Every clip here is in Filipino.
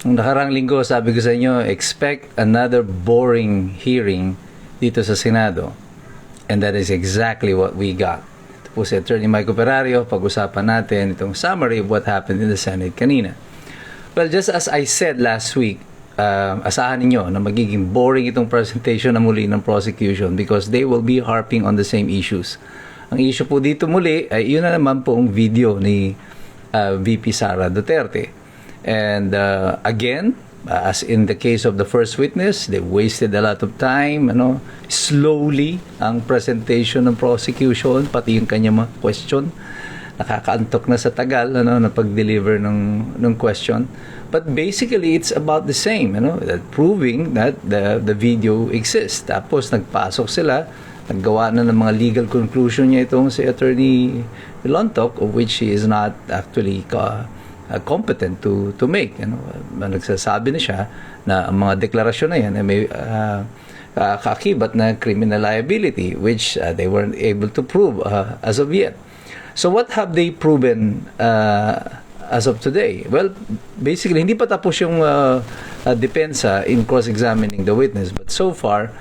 Nung nakarang linggo, sabi ko sa inyo, expect another boring hearing dito sa Senado. And that is exactly what we got. Ito po si Attorney Mike Operario, pag-usapan natin itong summary of what happened in the Senate kanina. Well, just as I said last week, asahan ninyo na magiging boring itong presentation na muli ng prosecution because they will be harping on the same issues. Ang issue po dito muli ay yun na naman pong video ni VP Sara Duterte. And again, as in the case of the first witness, they wasted a lot of time, slowly ang presentation ng prosecution, pati yung kanya mga question. Nakakaantok na sa tagal, na pag-deliver ng question. But basically, it's about the same, that proving that the video exists. Tapos, nagpasok sila, naggawa na ng mga legal conclusion niya itong si Attorney Lontok, of which he is not actually competent to make. Nagsasabi na siya na ang mga deklarasyon na yan ay may kaakibat na criminal liability, which they weren't able to prove as of yet. So what have they proven as of today? Well, basically, hindi pa tapos yung depensa in cross-examining the witness. But so far,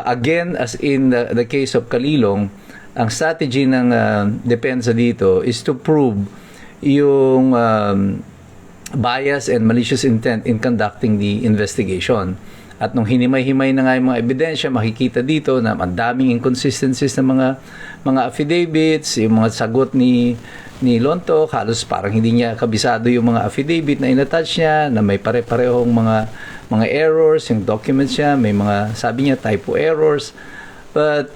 again, as in the case of Kalilong, ang strategy ng depensa dito is to prove yung bias and malicious intent in conducting the investigation. At nung hinimay-himay na nga yung mga ebidensya, makikita dito na ang daming inconsistencies ng mga affidavits, yung mga sagot ni Lontok, halos parang hindi niya kabisado yung mga affidavit na inattach niya, na may pare-parehong mga errors, yung documents niya, may mga, sabi niya, typo errors. But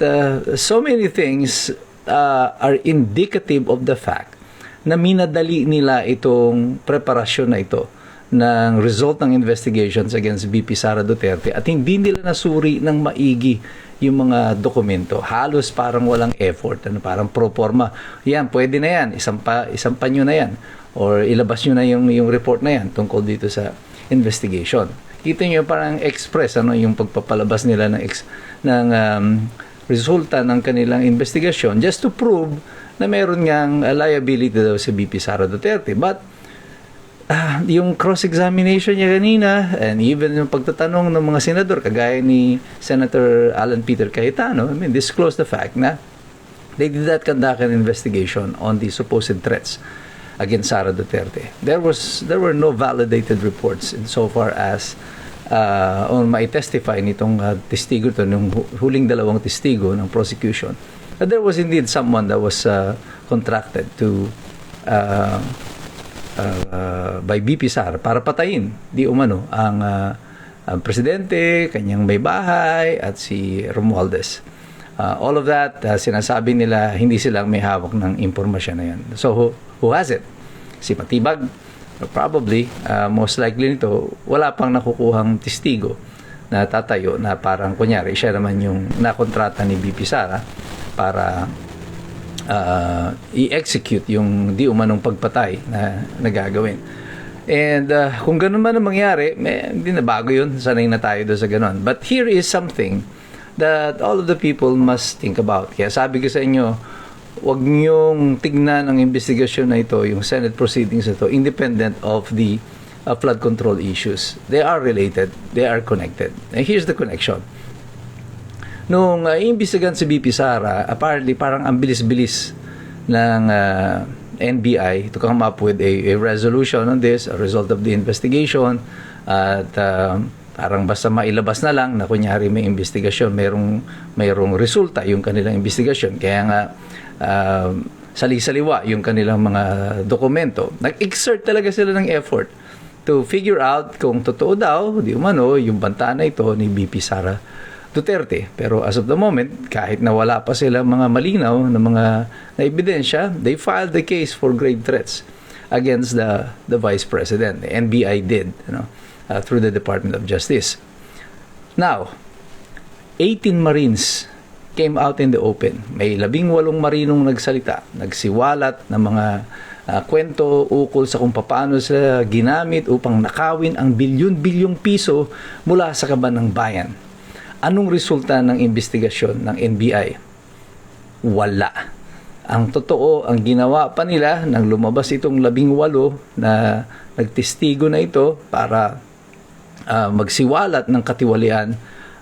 so many things are indicative of the fact na minadali nila itong preparasyon na ito ng result ng investigations against VP Sara Duterte at hindi nila nasuri ng maigi yung mga dokumento. Halos parang walang effort, parang pro forma. Yan, pwede na yan, isampa nyo na yan or ilabas nyo na yung report na yan tungkol dito sa investigation. Kita nyo parang express yung pagpapalabas nila ng resulta ng kanilang investigasyon just to prove na meron ngang liability daw si VP Sara Duterte. But yung cross-examination niya kanina and even yung pagtatanong ng mga senador kagaya ni Senator Alan Peter Cayetano, disclosed the fact na they did not conduct an investigation on the supposed threats against Sara Duterte. There were no validated reports insofar as on mai-testify nitong testigo to, nung huling dalawang testigo ng prosecution. But there was indeed someone that was contracted to by VP Sara para patayin di umano ang presidente, kanyang may bahay at si Romualdez. All of that, sinasabi nila hindi silang may hawak ng impormasyon na yan. So who has it? Si Matibag? Probably, most likely nito, wala pang nakukuhang testigo na tatayo na parang kunyari siya naman yung nakontrata ni VP Sara para i-execute yung di umanong pagpatay na nagagawin. And kung ganun man ang mangyari, hindi na bago yun. Sanay na tayo doon sa ganun. But here is something that all of the people must think about. Kaya sabi ko sa inyo, huwag niyong tignan ang investigasyon na ito, yung Senate proceedings na ito, independent of the flood control issues. They are related. They are connected. And here's the connection. Nung iimbestigahan si VP Sara, apparently parang ang bilis-bilis ng NBI to come up with a resolution on this, a result of the investigation, at parang basta mailabas na lang na kunyari may investigasyon, mayroong resulta yung kanilang investigasyon. Kaya nga sali-saliwa yung kanilang mga dokumento. Nag-exert talaga sila ng effort to figure out kung totoo daw, di umano, yung banta na ito ni VP Sara Duterte. Pero as of the moment, kahit na wala pa sila mga malinaw na mga na ebidensya, they filed the case for grave threats against the Vice President. The NBI did, through the Department of Justice. Now, 18 Marines came out in the open. May 18 marinong nagsalita, nagsiwalat ng mga kwento ukol sa kung paano sila ginamit upang nakawin ang bilyon-bilyong piso mula sa kaban ng bayan. Anong resulta ng investigasyon ng NBI? Wala. Ang totoo, ang ginawa pa nila nang lumabas itong 18 na nagtestigo na ito para magsiwalat ng katiwalian,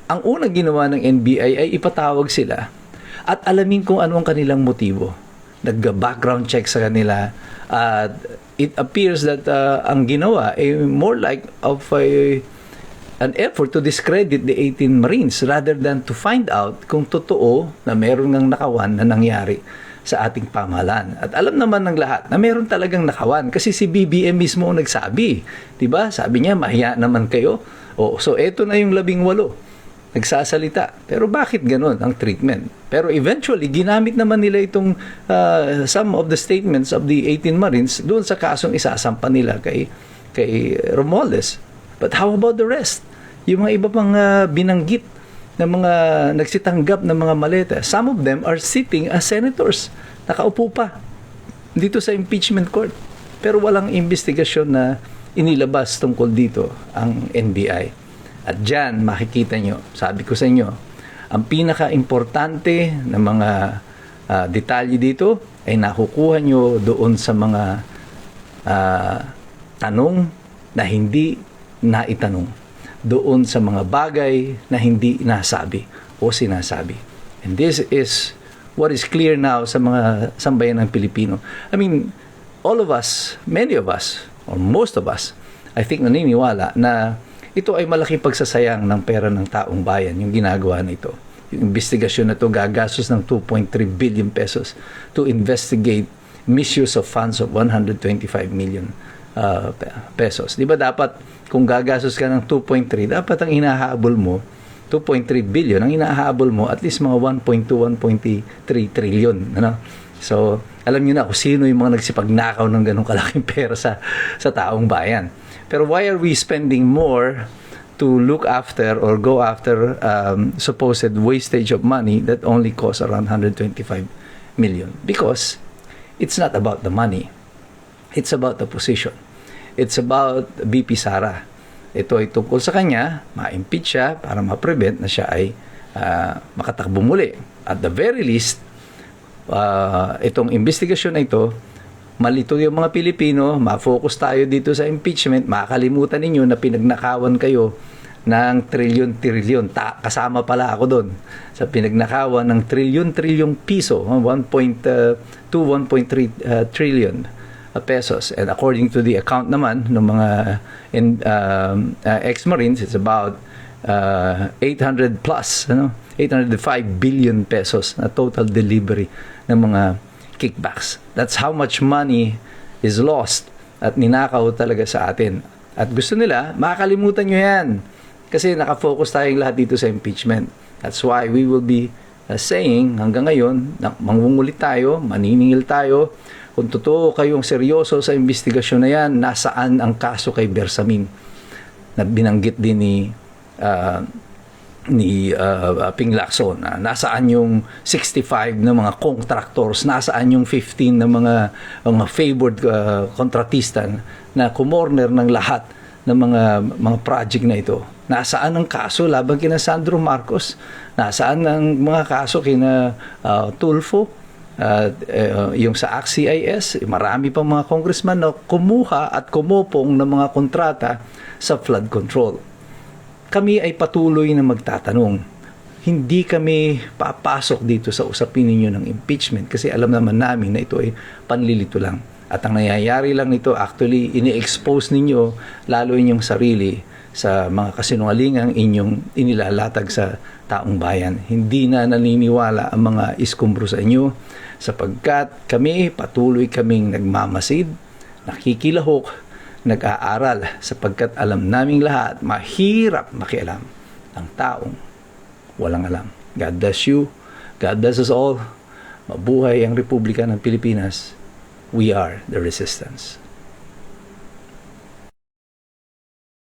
ang unang ginawa ng NBI ay ipatawag sila at alamin kung ano ang kanilang motibo. Nag-background check sa kanila at it appears that ang ginawa ay more like of an effort to discredit the 18 Marines rather than to find out kung totoo na meron ngang nakawan na nangyari sa ating pamahalaan. At alam naman ng lahat na meron talagang nakawan kasi si BBM mismo ang nagsabi. Diba? Sabi niya, mahiya naman kayo. So eto na yung 18 nagsasalita. Pero bakit ganun ang treatment? Pero eventually, ginamit naman nila itong some of the statements of the 18 Marines doon sa kasong isasampa nila kay Romualdez. But how about the rest? Yung mga iba pang binanggit na mga nagsitanggap ng mga maleta. Some of them are sitting as senators. Nakaupo pa dito sa impeachment court. Pero walang investigasyon na inilabas tungkol dito ang NBI. At dyan, makikita nyo, sabi ko sa inyo, ang pinaka-importante na mga detalye dito ay nakukuha nyo doon sa mga tanong na hindi naitanong. Doon sa mga bagay na hindi nasabi o sinasabi. And this is what is clear now sa mga sambayan ng Pilipino. I mean, all of us, many of us, or most of us, I think naniniwala na ito ay malaking pagsasayang ng pera ng taong bayan, yung ginagawa nito. Yung investigasyon na ito gagastos ng 2.3 billion pesos to investigate misuse of funds of 125 million pesos. Di ba dapat, kung gagastos ka ng 2.3, dapat ang inahabol mo, 2.3 billion, ang inahabol mo, at least mga 1.2, 1.3 trillion. Ano? So, alam niyo na kung sino yung mga nagsipagnakaw ng ganong kalaking pera sa taong bayan. Pero why are we spending more to look after or go after supposed wastage of money that only costs around 125 million? Because it's not about the money. It's about the position. It's about BP Sara. Ito ay tungkol sa kanya, ma-impeach siya para ma-prevent na siya ay makatakbo muli. At the very least, itong investigasyon na ito, malito yung mga Pilipino, ma-focus tayo dito sa impeachment, makakalimutan ninyo na pinagnakawan kayo ng trilyon-trilyon. Kasama pala ako doon sa pinagnakawan ng trilyon-trilyong piso, 1.2, 1.3 trillion pesos. And according to the account naman ng mga ex-Marines, it's about 800 plus, 805 billion pesos na total delivery ng mga kickbacks. That's how much money is lost at ninakaw talaga sa atin. At gusto nila, makakalimutan nyo yan. Kasi nakafocus tayong lahat dito sa impeachment. That's why we will be saying hanggang ngayon, mangungulit tayo, maniningil tayo, kung totoo kayong seryoso sa investigasyon na yan, nasaan ang kaso kay Bersamin na binanggit din ni Ping Lacson, nasaan yung 65 na mga contractors, nasaan yung 15 na mga favored kontratista na kumorner ng lahat ng mga project na ito. Nasaan ang kaso laban kina Sandro Marcos? Nasaan ang mga kaso kina Tulfo? Yung sa ACT-CIS, marami pang mga congressman na kumuha at kumupong ng mga kontrata sa flood control. Kami ay patuloy na magtatanong. Hindi kami papasok dito sa usapin ninyo ng impeachment kasi alam naman namin na ito ay panlilito lang. At ang nangyayari lang nito, actually, ini-expose ninyo lalo inyong sarili sa mga kasinungalingang inyong inilalatag sa taong bayan. Hindi na naniniwala ang mga iskumbro sa inyo sapagkat kami patuloy kaming nagmamasid, nakikilahok, nag-aaral sapagkat alam naming lahat, mahirap makialam ang taong walang alam. God bless you. God bless us all. Mabuhay ang Republika ng Pilipinas. We are the resistance.